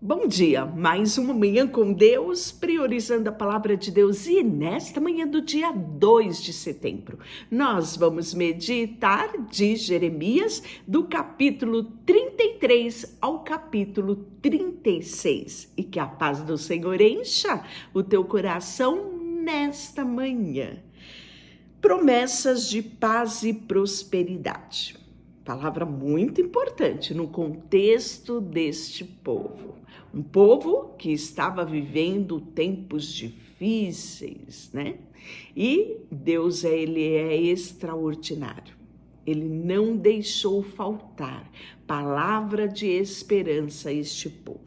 Bom dia, mais uma manhã com Deus, priorizando a palavra de Deus. E nesta manhã do dia 2 de setembro, nós vamos meditar de Jeremias, do capítulo 33 ao capítulo 36. E que a paz do Senhor encha o teu coração nesta manhã. Promessas de paz e prosperidade. Palavra muito importante no contexto deste povo. Um povo que estava vivendo tempos difíceis, né? E Deus, ele é extraordinário. Ele não deixou faltar palavra de esperança a este povo.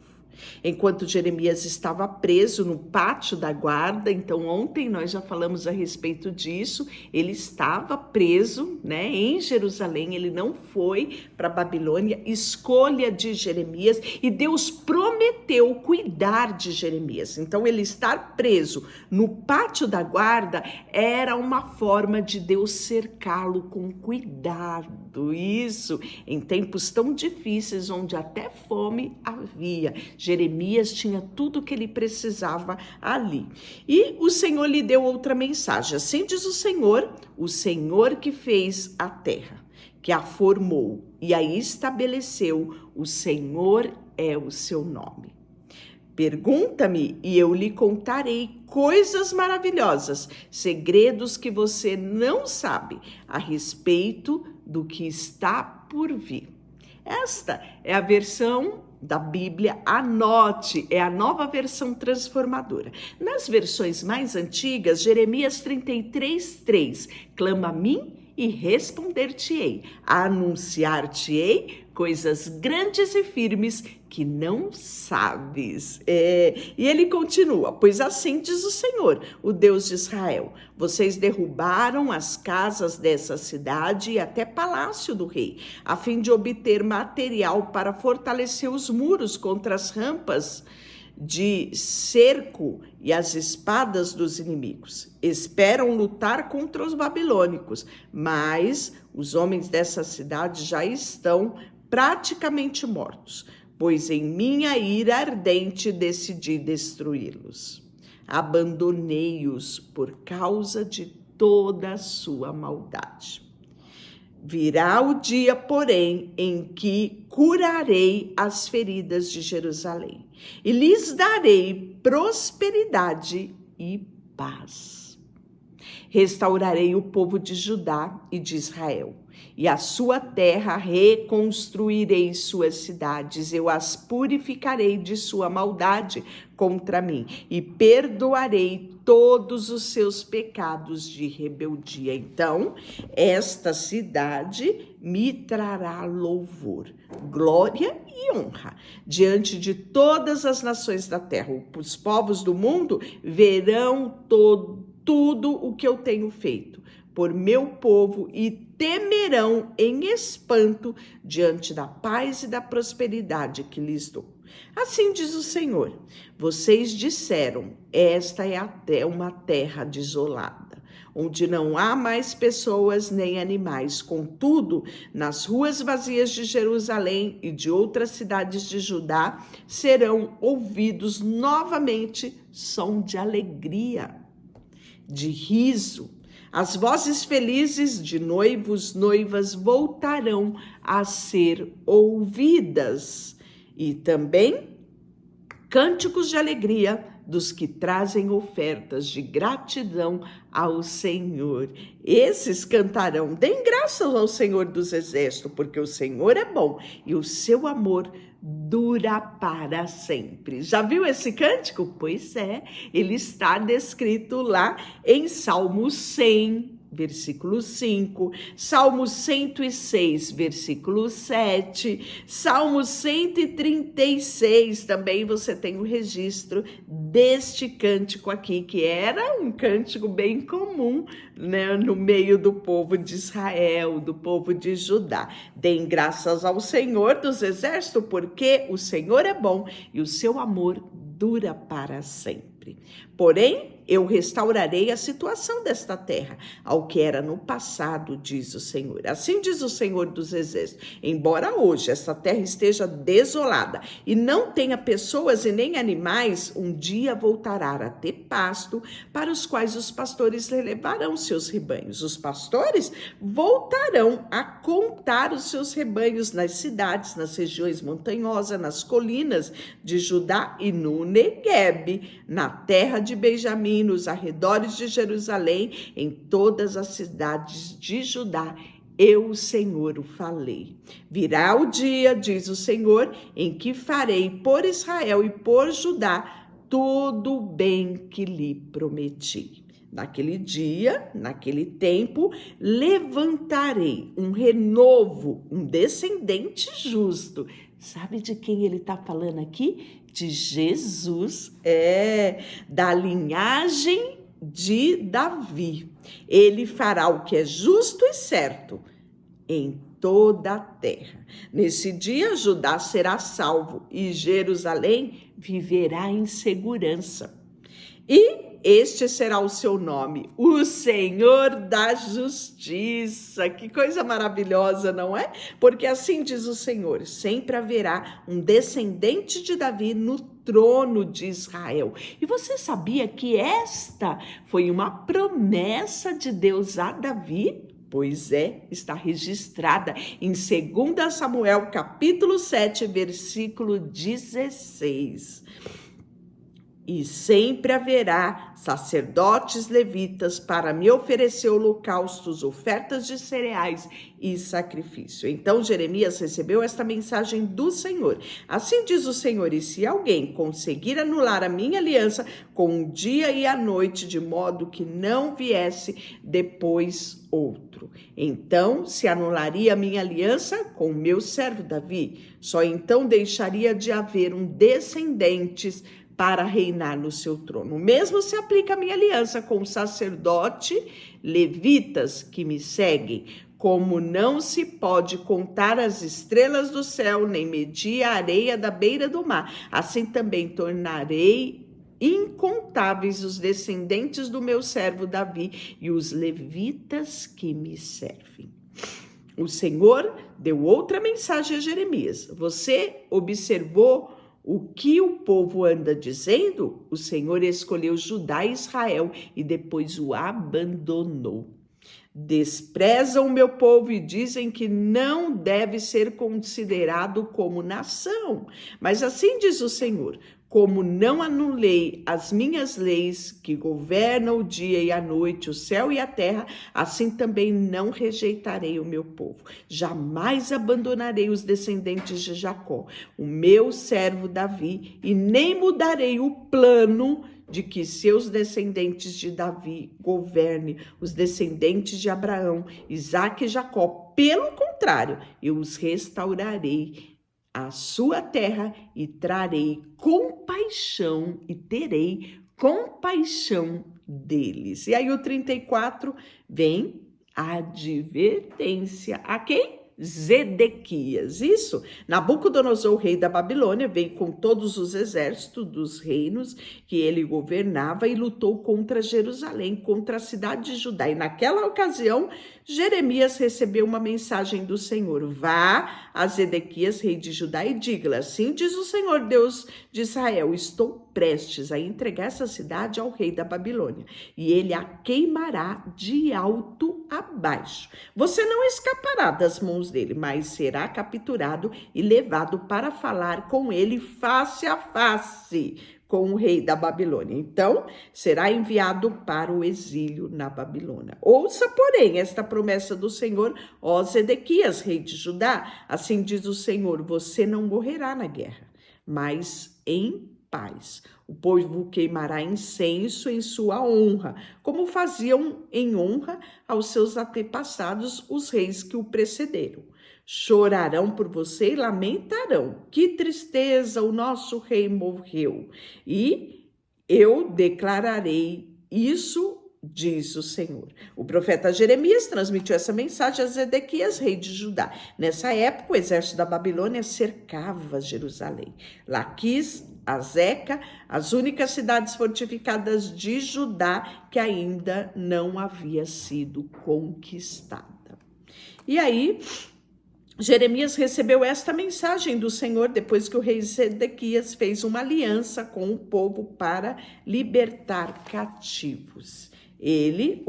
Enquanto Jeremias estava preso no pátio da guarda, então ontem nós já falamos a respeito disso, ele estava preso, né, em Jerusalém, ele não foi para Babilônia, escolha de Jeremias, e Deus prometeu cuidar de Jeremias. Então ele estar preso no pátio da guarda era uma forma de Deus cercá-lo com cuidado. Isso em tempos tão difíceis, onde até fome havia. Jeremias tinha tudo o que ele precisava ali. E o Senhor lhe deu outra mensagem. Assim diz o Senhor que fez a terra, que a formou e a estabeleceu, o Senhor é o seu nome. Pergunta-me e eu lhe contarei coisas maravilhosas, segredos que você não sabe a respeito do que está por vir. Esta é a versão da Bíblia, anote, é a nova versão transformadora. Nas versões mais antigas, Jeremias 33:3, clama a mim e responder-te-ei, anunciar-te-ei coisas grandes e firmes que não sabes. E ele continua, pois assim diz o Senhor, o Deus de Israel, vocês derrubaram as casas dessa cidade e até palácio do rei, a fim de obter material para fortalecer os muros contra as rampas de cerco e as espadas dos inimigos. Esperam lutar contra os babilônicos, mas os homens dessa cidade já estão praticamente mortos, pois em minha ira ardente decidi destruí-los. Abandonei-os por causa de toda a sua maldade. Virá o dia, porém, em que curarei as feridas de Jerusalém e lhes darei prosperidade e paz. Restaurarei o povo de Judá e de Israel, e a sua terra reconstruirei suas cidades, eu as purificarei de sua maldade contra mim, e perdoarei todos os seus pecados de rebeldia. Então, esta cidade me trará louvor, glória e honra diante de todas as nações da terra. Os povos do mundo verão tudo o que eu tenho feito por meu povo e temerão em espanto diante da paz e da prosperidade que lhes dou. Assim diz o Senhor, vocês disseram, esta é até uma terra desolada, onde não há mais pessoas nem animais. Contudo, nas ruas vazias de Jerusalém e de outras cidades de Judá, serão ouvidos novamente som de alegria, de riso. As vozes felizes de noivos, noivas voltarão a ser ouvidas. E também cânticos de alegria dos que trazem ofertas de gratidão ao Senhor. Esses cantarão, deem graças ao Senhor dos Exércitos, porque o Senhor é bom e o seu amor dura para sempre. Já viu esse cântico? Pois é, ele está descrito lá em Salmo 100, versículo 5, Salmo 106, versículo 7, Salmo 136, também você tem o registro deste cântico aqui, que era um cântico bem comum, né, no meio do povo de Israel, do povo de Judá. Deem graças ao Senhor dos Exércitos, porque o Senhor é bom e o seu amor dura para sempre. Porém, eu restaurarei a situação desta terra, ao que era no passado, diz o Senhor. Assim diz o Senhor dos Exércitos. Embora hoje esta terra esteja desolada e não tenha pessoas e nem animais, um dia voltará a ter pasto, para os quais os pastores levarão seus rebanhos. Os pastores voltarão a contar os seus rebanhos nas cidades, nas regiões montanhosas, nas colinas de Judá e no Neguebe, na terra de Benjamim, nos arredores de Jerusalém, em todas as cidades de Judá. Eu, o Senhor, o falei. Virá o dia, diz o Senhor, em que farei por Israel e por Judá todo o bem que lhe prometi. Naquele dia, naquele tempo, levantarei um renovo, um descendente justo. Sabe de quem ele está falando aqui? De Jesus, da linhagem de Davi. Ele fará o que é justo e certo em toda a terra. Nesse dia, Judá será salvo e Jerusalém viverá em segurança. E este será o seu nome, o Senhor da Justiça. Que coisa maravilhosa, não é? Porque assim diz o Senhor, sempre haverá um descendente de Davi no trono de Israel. E você sabia que esta foi uma promessa de Deus a Davi? Pois está registrada em 2 Samuel, capítulo 7, versículo 16. E sempre haverá sacerdotes levitas para me oferecer holocaustos, ofertas de cereais e sacrifício. Então Jeremias recebeu esta mensagem do Senhor. Assim diz o Senhor, e se alguém conseguir anular a minha aliança com o dia e a noite, de modo que não viesse depois outro, então se anularia a minha aliança com o meu servo Davi. Só então deixaria de haver um descendente para reinar no seu trono. Mesmo se aplica a minha aliança com o sacerdote levitas que me seguem, como não se pode contar as estrelas do céu, nem medir a areia da beira do mar, assim também tornarei incontáveis os descendentes do meu servo Davi e os levitas que me servem. O Senhor deu outra mensagem a Jeremias. Você observou o que o povo anda dizendo? O Senhor escolheu Judá e Israel e depois o abandonou. Desprezam o meu povo e dizem que não deve ser considerado como nação. Mas assim diz o Senhor: como não anulei as minhas leis que governam o dia e a noite, o céu e a terra, assim também não rejeitarei o meu povo. Jamais abandonarei os descendentes de Jacó, o meu servo Davi, e nem mudarei o plano de que seus descendentes de Davi governem os descendentes de Abraão, Isaque e Jacó. Pelo contrário, eu os restaurarei a sua terra e trarei compaixão e terei compaixão deles. E aí o 34 vem a advertência a quem? Zedequias. Isso, Nabucodonosor, rei da Babilônia, veio com todos os exércitos dos reinos que ele governava e lutou contra Jerusalém, contra a cidade de Judá. E naquela ocasião, Jeremias recebeu uma mensagem do Senhor: vá a Zedequias, rei de Judá, e diga-lhe: assim diz o Senhor Deus de Israel, estou prestes a entregar essa cidade ao rei da Babilônia, e ele a queimará de alto a baixo. Você não escapará das mãos dele, mas será capturado e levado para falar com ele face a face, com o rei da Babilônia. Então, será enviado para o exílio na Babilônia. Ouça, porém, esta promessa do Senhor, ó Zedequias, rei de Judá. Assim diz o Senhor: você não morrerá na guerra, mas em paz. O povo queimará incenso em sua honra, como faziam em honra aos seus antepassados, os reis que o precederam. Chorarão por você e lamentarão: que tristeza, o nosso rei morreu. E eu declararei isso diz o Senhor. O profeta Jeremias transmitiu essa mensagem a Zedequias, rei de Judá. Nessa época, o exército da Babilônia cercava Jerusalém. Laquis, Azeca, as únicas cidades fortificadas de Judá que ainda não havia sido conquistada. E aí, Jeremias recebeu esta mensagem do Senhor depois que o rei Zedequias fez uma aliança com o povo para libertar cativos. Ele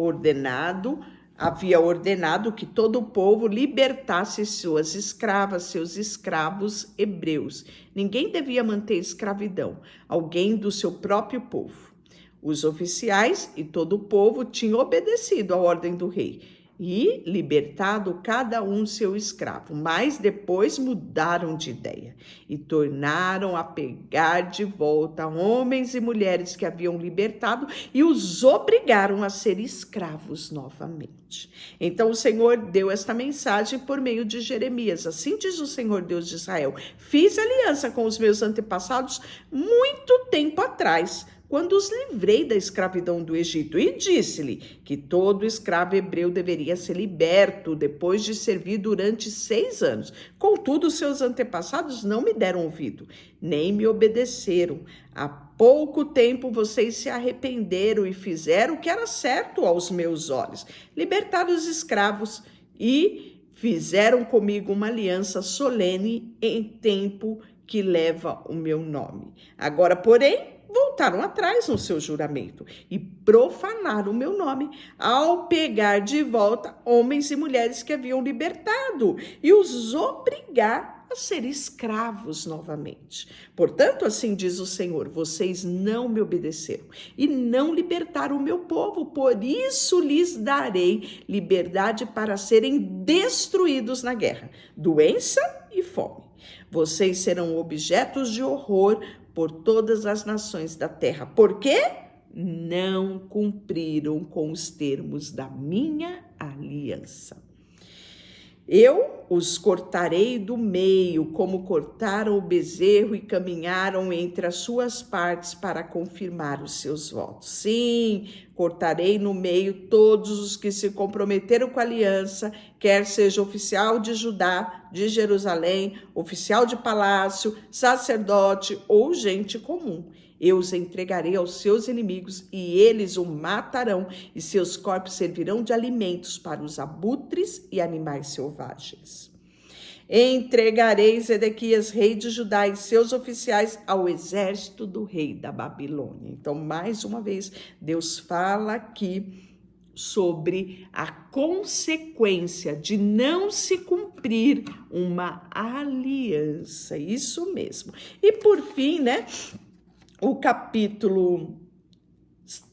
havia ordenado que todo o povo libertasse suas escravas, seus escravos hebreus. Ninguém devia manter escravidão, alguém do seu próprio povo. Os oficiais e todo o povo tinham obedecido à ordem do rei e libertado cada um seu escravo, mas depois mudaram de ideia e tornaram a pegar de volta homens e mulheres que haviam libertado e os obrigaram a ser escravos novamente. Então o Senhor deu esta mensagem por meio de Jeremias. Assim diz o Senhor Deus de Israel: fiz aliança com os meus antepassados muito tempo atrás, quando os livrei da escravidão do Egito, e disse-lhe que todo escravo hebreu deveria ser liberto depois de servir durante 6 anos. Contudo, seus antepassados não me deram ouvido, nem me obedeceram. Há pouco tempo vocês se arrependeram e fizeram o que era certo aos meus olhos. Libertaram os escravos e fizeram comigo uma aliança solene em tempo que leva o meu nome. Agora, porém, voltaram atrás no seu juramento e profanaram o meu nome ao pegar de volta homens e mulheres que haviam libertado e os obrigar a ser escravos novamente. Portanto, assim diz o Senhor: vocês não me obedeceram e não libertaram o meu povo, por isso lhes darei liberdade para serem destruídos na guerra, doença e fome. Vocês serão objetos de horror por todas as nações da terra, porque não cumpriram com os termos da minha aliança. Eu os cortarei do meio, como cortaram o bezerro e caminharam entre as suas partes para confirmar os seus votos. Sim, cortarei no meio todos os que se comprometeram com a aliança, quer seja oficial de Judá, de Jerusalém, oficial de palácio, sacerdote ou gente comum. Eu os entregarei aos seus inimigos e eles o matarão, e seus corpos servirão de alimentos para os abutres e animais selvagens. Entregarei Zedequias, rei de Judá, e seus oficiais ao exército do rei da Babilônia. Então, mais uma vez, Deus fala aqui sobre a consequência de não se cumprir uma aliança. Isso mesmo. E por fim, o capítulo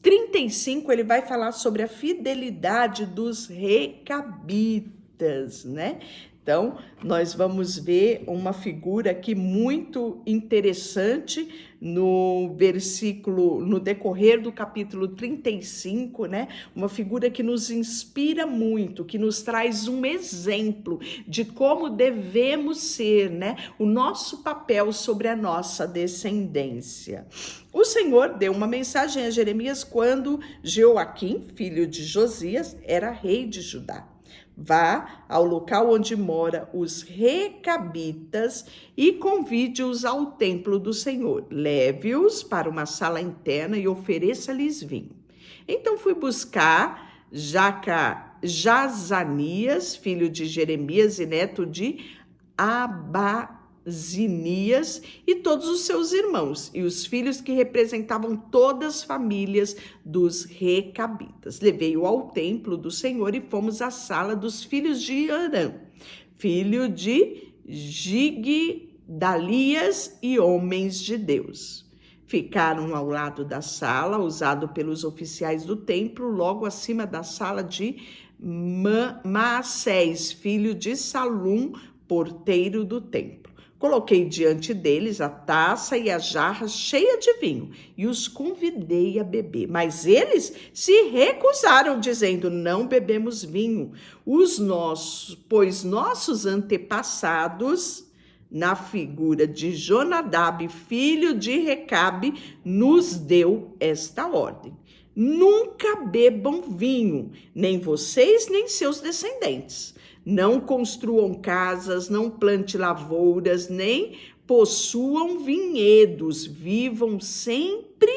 35, ele vai falar sobre a fidelidade dos recabitas, Então, nós vamos ver uma figura aqui muito interessante no decorrer do capítulo 35, Uma figura que nos inspira muito, que nos traz um exemplo de como devemos ser, O nosso papel sobre a nossa descendência. O Senhor deu uma mensagem a Jeremias quando Jeoaquim, filho de Josias, era rei de Judá. Vá ao local onde mora os recabitas e convide-os ao templo do Senhor. Leve-os para uma sala interna e ofereça-lhes vinho. Então fui buscar Jazanias, filho de Jeremias e neto de Abazinias, e todos os seus irmãos, e os filhos que representavam todas as famílias dos recabitas. Levei-o ao templo do Senhor e fomos à sala dos filhos de Arã, filho de Gigdalias, e homens de Deus. Ficaram ao lado da sala, usado pelos oficiais do templo, logo acima da sala de Maassés, filho de Salum, porteiro do templo. Coloquei diante deles a taça e a jarra cheia de vinho e os convidei a beber. Mas eles se recusaram, dizendo: não bebemos vinho, pois nossos antepassados, na figura de Jonadab, filho de Recabe, nos deu esta ordem: Nunca bebam vinho, nem vocês, nem seus descendentes. Não construam casas, não plante lavouras, nem possuam vinhedos. Vivam sempre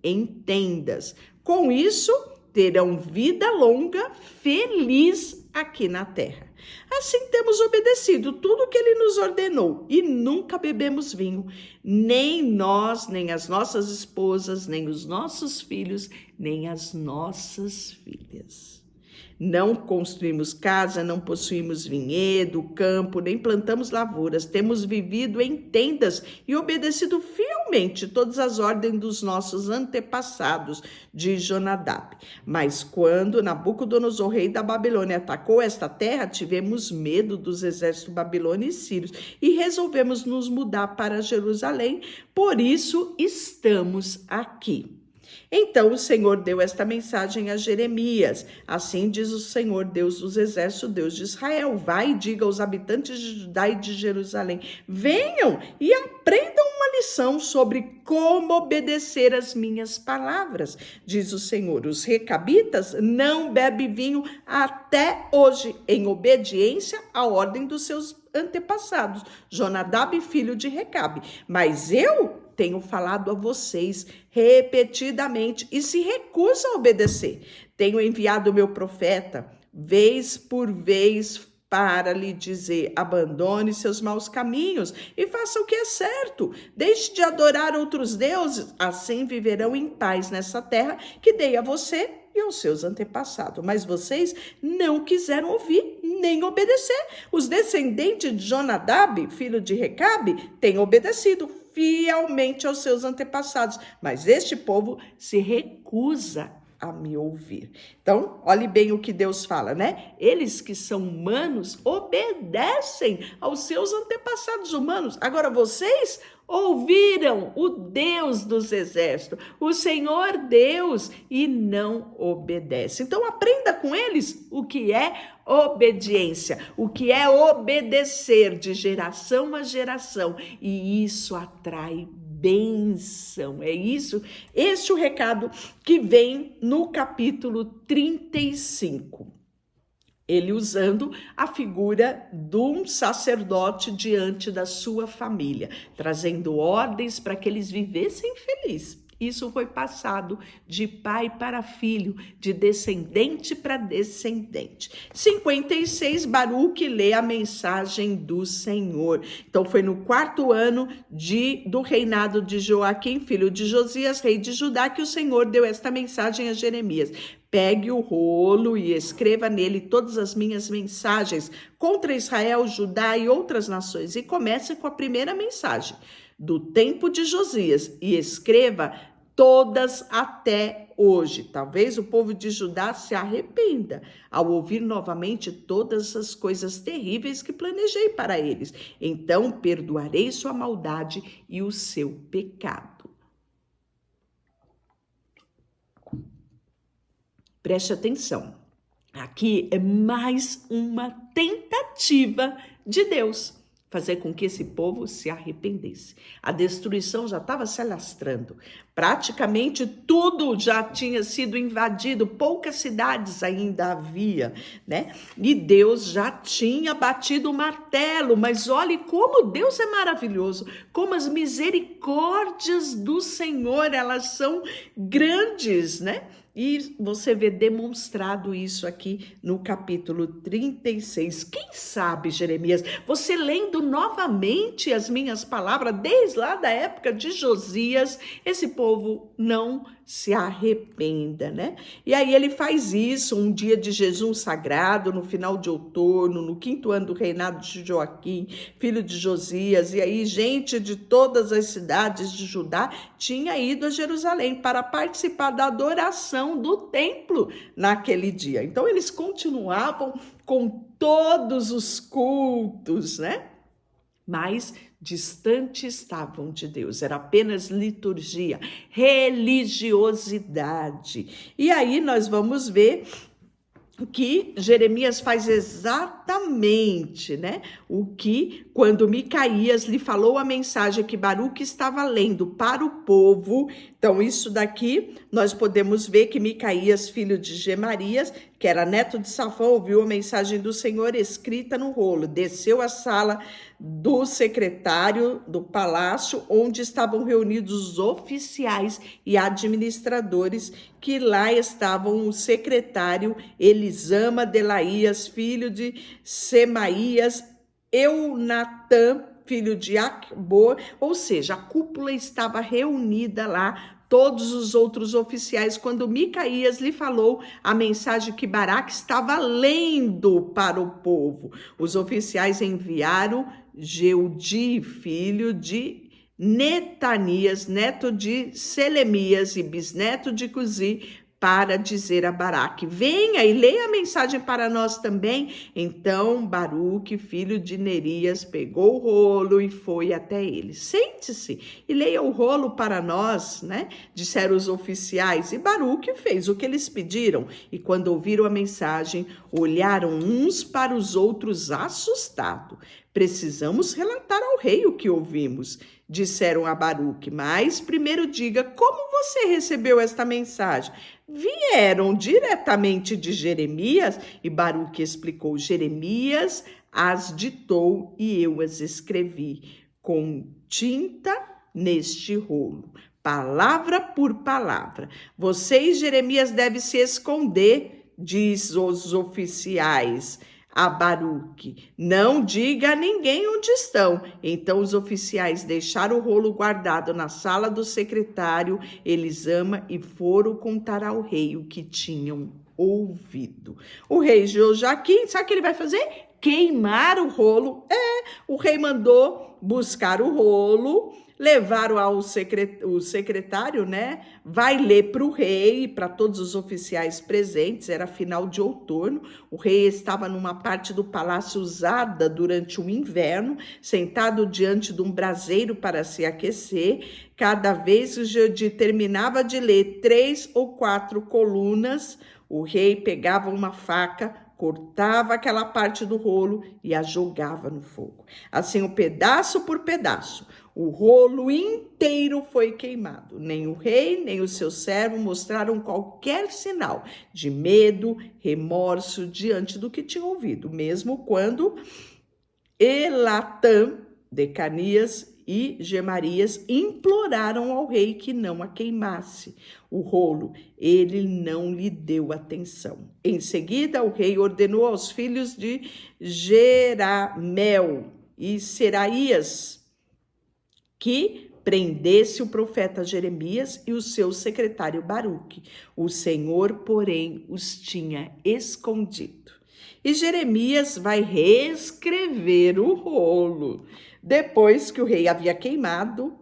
em tendas. Com isso, terão vida longa, feliz aqui na terra. Assim temos obedecido tudo o que ele nos ordenou e nunca bebemos vinho, nem nós, nem as nossas esposas, nem os nossos filhos, nem as nossas filhas. Não construímos casa, não possuímos vinhedo, campo, nem plantamos lavouras. Temos vivido em tendas e obedecido fielmente todas as ordens dos nossos antepassados, diz Jonadab. Mas quando Nabucodonosor, rei da Babilônia, atacou esta terra, tivemos medo dos exércitos babilônios e sírios e resolvemos nos mudar para Jerusalém. Por isso estamos aqui. Então o Senhor deu esta mensagem a Jeremias. Assim diz o Senhor, Deus dos exércitos, Deus de Israel. Vai e diga aos habitantes de Judá e de Jerusalém: venham e aprendam uma lição sobre como obedecer às minhas palavras, diz o Senhor. Os recabitas não bebem vinho até hoje, em obediência à ordem dos seus antepassados, Jonadab, filho de Recabe. Mas eu tenho falado a vocês repetidamente e se recusam a obedecer. Tenho enviado o meu profeta, vez por vez, para lhe dizer: abandone seus maus caminhos e faça o que é certo. Deixe de adorar outros deuses, assim viverão em paz nessa terra que dei a você e aos seus antepassados. Mas vocês não quiseram ouvir nem obedecer. Os descendentes de Jonadab, filho de Recabe, têm obedecido fielmente aos seus antepassados, mas este povo se recusa a me ouvir. Então, olhe bem o que Deus fala, né? Eles que são humanos obedecem aos seus antepassados humanos. Agora vocês ouviram o Deus dos exércitos, o Senhor Deus, e não obedecem. Então, aprenda com eles o que é obediência, o que é obedecer de geração a geração, e isso atrai bênção. É isso, este é o recado que vem no capítulo 35. Ele usando a figura de um sacerdote diante da sua família, trazendo ordens para que eles vivessem felizes. Isso foi passado de pai para filho, de descendente para descendente. 56, Baruque lê a mensagem do Senhor. Então foi no 4º ano do reinado de Joaquim, filho de Josias, rei de Judá, que o Senhor deu esta mensagem a Jeremias: pegue o rolo e escreva nele todas as minhas mensagens contra Israel, Judá e outras nações. E comece com a primeira mensagem do tempo de Josias e escreva todas até hoje. Talvez o povo de Judá se arrependa ao ouvir novamente todas as coisas terríveis que planejei para eles. Então perdoarei sua maldade e o seu pecado. Preste atenção. Aqui é mais uma tentativa de Deus fazer com que esse povo se arrependesse. A destruição já estava se alastrando. Praticamente tudo já tinha sido invadido, poucas cidades ainda havia, né? E Deus já tinha batido o martelo, mas olhe como Deus é maravilhoso, como as misericórdias do Senhor, elas são grandes, né? E você vê demonstrado isso aqui no capítulo 36. Quem sabe, Jeremias, você lendo novamente as minhas palavras, desde lá da época de Josias, esse povo não se arrependa, né? E aí ele faz isso, um dia de jejum sagrado, no final de outono, no 5º ano do reinado de Joaquim, filho de Josias, e aí gente de todas as cidades de Judá tinha ido a Jerusalém para participar da adoração do templo naquele dia. Então eles continuavam com todos os cultos, né? Mas distante estavam de Deus, era apenas liturgia, religiosidade. E aí nós vamos ver que Jeremias faz exatamente, né? O que, quando Micaías lhe falou a mensagem que Baruque estava lendo para o povo. Então, isso daqui, nós podemos ver que Micaías, filho de Gemarias, que era neto de Safão, ouviu a mensagem do Senhor escrita no rolo, desceu à sala do secretário do palácio, onde estavam reunidos os oficiais e administradores, que lá estavam o secretário Elisama Delaías, filho de Semaías, Eunatã, filho de Acbor, ou seja, a cúpula estava reunida lá, todos os outros oficiais, quando Micaías lhe falou a mensagem que Baraque estava lendo para o povo. Os oficiais enviaram Jeudi, filho de Netanias, neto de Selemias e bisneto de Cusi, para dizer a Baraque: venha e leia a mensagem para nós também. Então Baruque, filho de Nerias, pegou o rolo e foi até ele. Sente-se e leia o rolo para nós, né? Disseram os oficiais. E Baruque fez o que eles pediram. E quando ouviram a mensagem, olharam uns para os outros assustados. Precisamos relatar ao rei o que ouvimos, disseram a Baruque. Mas primeiro diga como você recebeu esta mensagem. Vieram diretamente de Jeremias, e Baruque explicou: Jeremias as ditou e eu as escrevi com tinta neste rolo, palavra por palavra. Vocês, Jeremias, devem se esconder, diz os oficiais a Baruque. Não diga a ninguém onde estão. Então os oficiais deixaram o rolo guardado na sala do secretário Elisama e foram contar ao rei o que tinham ouvido. O rei Jeoaquim, sabe o que ele vai fazer? Queimar o rolo. O rei mandou buscar o rolo, levaram ao secretário, né? Vai ler para o rei e para todos os oficiais presentes. Era final de outono. O rei estava numa parte do palácio usada durante o inverno, sentado diante de um braseiro para se aquecer. Cada vez que o Jeudi terminava de ler 3 ou 4 colunas, o rei pegava uma faca, cortava aquela parte do rolo e a jogava no fogo. Assim, pedaço por pedaço, o rolo inteiro foi queimado. Nem o rei, nem o seu servo mostraram qualquer sinal de medo, remorso diante do que tinham ouvido, mesmo quando Elatã, Decanias e Gemarias imploraram ao rei que não a queimasse o rolo. Ele não lhe deu atenção. Em seguida, o rei ordenou aos filhos de Jeramel e Seraías que prendesse o profeta Jeremias e o seu secretário Baruque. O Senhor, porém, os tinha escondido. E Jeremias vai reescrever o rolo. Depois que o rei havia queimado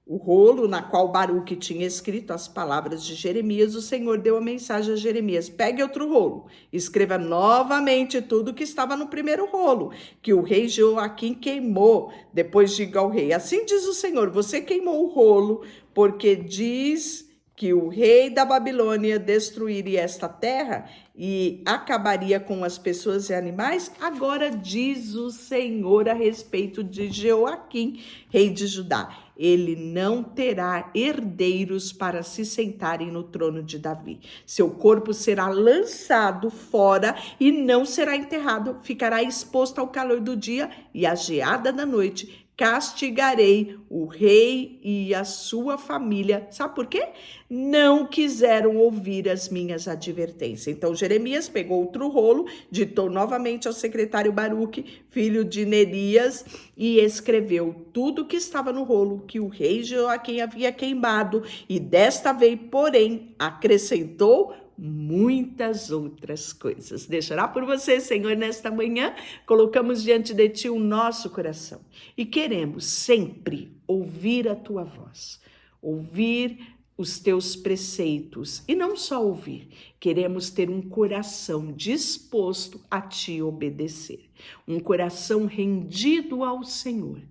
o rolo na qual Baruque tinha escrito as palavras de Jeremias, o Senhor deu a mensagem a Jeremias: pegue outro rolo, escreva novamente tudo que estava no primeiro rolo, que o rei Jeoaquim queimou. Depois diga ao rei: assim diz o Senhor, você queimou o rolo, porque diz que o rei da Babilônia destruiria esta terra e acabaria com as pessoas e animais. Agora diz o Senhor a respeito de Jeoaquim, rei de Judá: ele não terá herdeiros para se sentarem no trono de Davi. Seu corpo será lançado fora e não será enterrado, ficará exposto ao calor do dia e à geada da noite. Castigarei o rei e a sua família. Sabe por quê? Não quiseram ouvir as minhas advertências. Então Jeremias pegou outro rolo, ditou novamente ao secretário Baruque, filho de Nerias, e escreveu tudo que estava no rolo que o rei Jeoaquim havia queimado, e desta vez, porém, acrescentou muitas outras coisas. Deixará por você, Senhor, nesta manhã. Colocamos diante de ti o nosso coração e queremos sempre ouvir a tua voz, ouvir os teus preceitos, e não só ouvir, queremos ter um coração disposto a te obedecer, um coração rendido ao Senhor.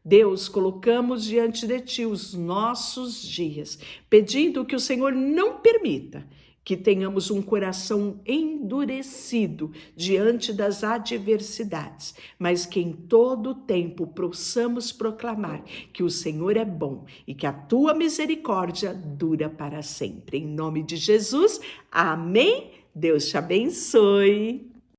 Deus, colocamos diante de ti os nossos dias, pedindo que o Senhor não permita que tenhamos um coração endurecido diante das adversidades, mas que em todo o tempo possamos proclamar que o Senhor é bom e que a tua misericórdia dura para sempre. Em nome de Jesus, amém. Deus te abençoe.